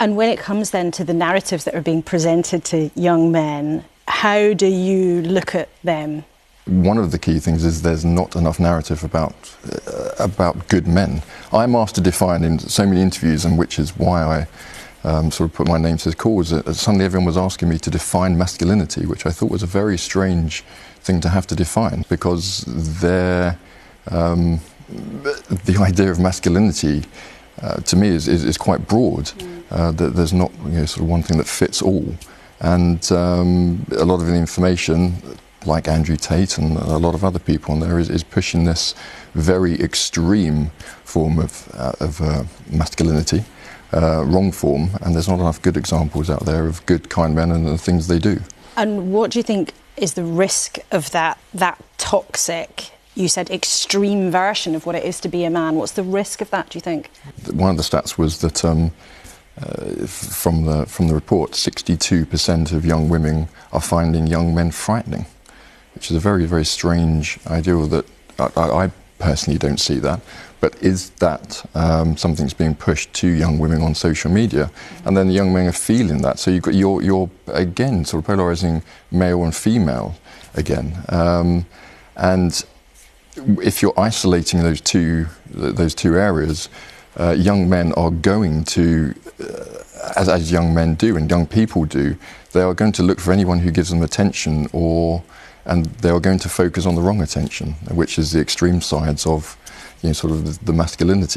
And when it comes then to the narratives that are being presented to young men, how do you look at them? One of the key things is there's not enough narrative about good men. I'm asked to define in so many interviews, and which is why I sort of put my name to the cause. Suddenly everyone was asking me to define masculinity, which I thought was a very strange thing to have to define, because the idea of masculinity to me is quite broad. There's not sort of one thing that fits all, and a lot of the information, like Andrew Tate and a lot of other people on there, is pushing this very extreme form of masculinity, wrong form, and there's not enough good examples out there of good, kind men and the things they do. And what do you think is the risk of that toxic, you said extreme version of what it is to be a man? What's the risk of that, do you think? One of the stats was that from the report, 62% of young women are finding young men frightening, which is a very, very strange ideal that I personally don't see that. But is that something that's being pushed to young women on social media? And then the young men are feeling that. So you're again sort of polarising male and female again. And if you're isolating those two areas, young men are going to, as young men do and young people do, they are going to look for anyone who gives them attention, and they are going to focus on the wrong attention, which is the extreme sides of sort of the masculinity.